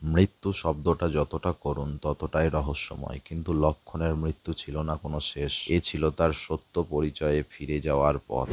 মৃত্যু শব্দটা যতটা করুণ ততটাই রহস্যময়, কিন্তু লক্ষণের মৃত্যু ছিল না কোনো শেষ, এ ছিল তার সত্য পরিচয়ে ফিরে যাওয়ার পথ।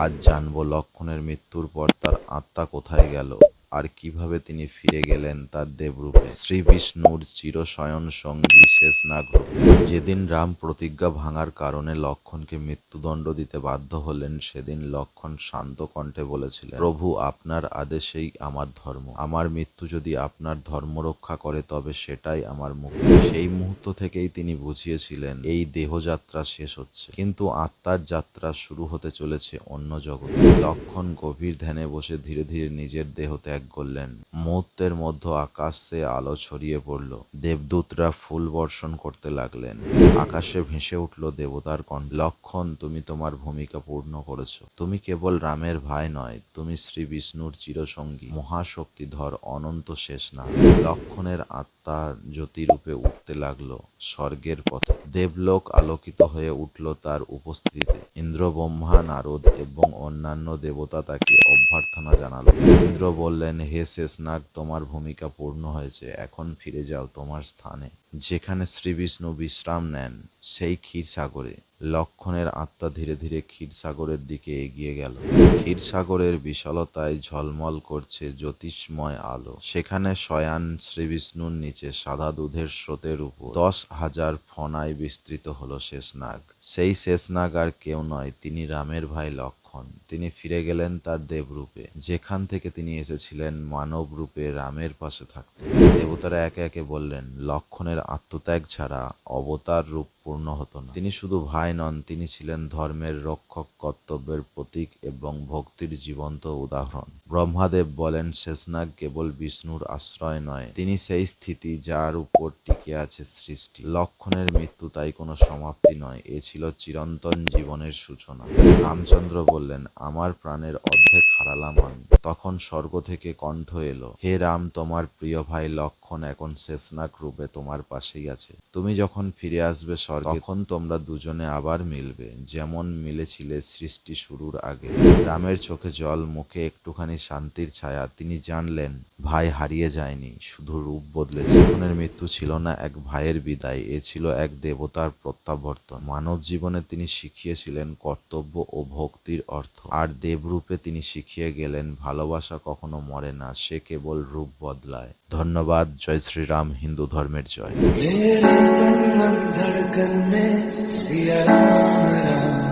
আজ জানবো লক্ষণের মৃত্যুর পর তার আত্মা কোথায় গেল, আর কিভাবে তিনি ফিরে গেলেন তার দেবরূপে, শ্রী বিষ্ণুর চিরশয়ন সঙ্গী শেষনাগ রূপে। যেদিন রাম প্রতিজ্ঞা ভাঙার কারণে লক্ষণকে মৃত্যুদণ্ড দিতে বাধ্য হলেন, সেদিন লক্ষণ শান্ত কণ্ঠে বলেছিলেন, প্রভু আপনার আদেশেই আমার ধর্ম, আমার মৃত্যু যদি আপনার ধর্ম রক্ষা করে তবে সেটাই আমার মুক্তি। সেই মুহূর্ত থেকেই তিনি বুঝিয়েছিলেন এই দেহযাত্রা শেষ হচ্ছে, কিন্তু আত্মার যাত্রা শুরু হতে চলেছে অন্য জগতে। লক্ষণ গভীর ধ্যানে বসে ধীরে ধীরে নিজের দেহ ত্যাগ করলেন। মুহূর্তের মধ্যে আকাশে আলো ছড়িয়ে পড়ল, দেবদূতরা ফুল বর্ষণ করতে লাগলেন, আকাশে ভেসে উঠল দেবতার কণ্ঠ, লক্ষণ তুমি তোমার ভূমিকা পূর্ণ করেছ, তুমি কেবল রামের ভাই নয়, তুমি শ্রী বিষ্ণুর চিরসঙ্গী, মহাশক্তিধর অনন্ত শেষনাগ। লক্ষণের আত্মা জ্যোতিরূপে উঠতে লাগলো স্বর্গের পথে, দেবলোক আলোকিত হয়ে উঠল তার উপস্থিতিতে। ইন্দ্র, ব্রহ্মা, নারদ এবং অন্যান্য দেবতা তাকে অভ্যর্থনা জানালো। ইন্দ্র বললেন, হে শেষনাগ, তোমার ভূমিকা পূর্ণ হয়েছে, এখন ফিরে যাও তোমার স্থানে, যেখানে শ্রী বিষ্ণু বিশ্রাম নেন, সেই ক্ষীরসাগরে। লক্ষণের আত্মা ধীরে ধীরে ক্ষীরসাগরের দিকে এগিয়ে গেল। ক্ষীরসাগরের বিশালতায় ঝলমল করছে জ্যোতিষময় আলো, সেখানে শয়ান শ্রীবিষ্ণুর নিচে সাদা দুধের স্রোতের উপর 10,000 ফনায় বিস্তৃত হলো শেষনাগ। সেই শেষনাগ আর কেউ নয়, তিনি রামের ভাই লক্ষণ। তিনি ফিরে গেলেন তার দেবরূপে, যেখান থেকে তিনি এসেছিলেন মানব রূপে রামের পাশে থাকতে। দেবতারা একে একে বললেন, লক্ষণের আত্মত্যাগ ছাড়া অবতার রূপ পূর্ণ হতো না। তিনি শুধু ভাই নন, তিনি ছিলেন ধর্মের রক্ষক, কর্তব্যের প্রতীক এবং ভক্তির জীবন্ত উদাহরণ। ব্রহ্মাদেব বলেন, শেষনাগ কেবল বিষ্ণুর আশ্রয় নয়, তিনি সেই স্থিতি যার উপর টিকে আছে সৃষ্টি। লক্ষণের মৃত্যু তাই কোনো সমাপ্তি নয়, এ ছিল চিরন্তন জীবনের সূচনা। রামচন্দ্র বললেন, আমার প্রাণের অর্ধেক হারালাম আমি। তখন স্বর্গ থেকে কণ্ঠ এলো, হে রাম, তোমার প্রিয় ভাই লক্ষণ এখন শেষনাগ রূপে তোমার পাশেই আছে। তুমি যখন ফিরে আসবে স্বর্গে, তখন তোমরা দুজনে আবার মিলবে, যেমন মিলেছিলে সৃষ্টি শুরুর আগে। রামের চোখে জল, মুখে একটুখানি শান্তির ছায়া। তিনি জানলেন ভাই হারিয়ে যায়নি, শুধু রূপ বদলেছে। লক্ষণের মৃত্যু ছিল না এক ভাইয়ের বিদায়, এ ছিল এক দেবতার প্রত্যাবর্তন। মানব জীবনে তিনি শিখিয়েছিলেন কর্তব্য ও ভক্তির অর্থ, আর দেবরূপে তিনি শিখিয়ে গেলেন ভালোবাসা কখনো মরে না, সে কেবল রূপ বদলায়। ধন্যবাদ। জয় শ্রীরাম। হিন্দু ধর্মের জয়। मेरे तन मन धड़कन में सिया राम राम।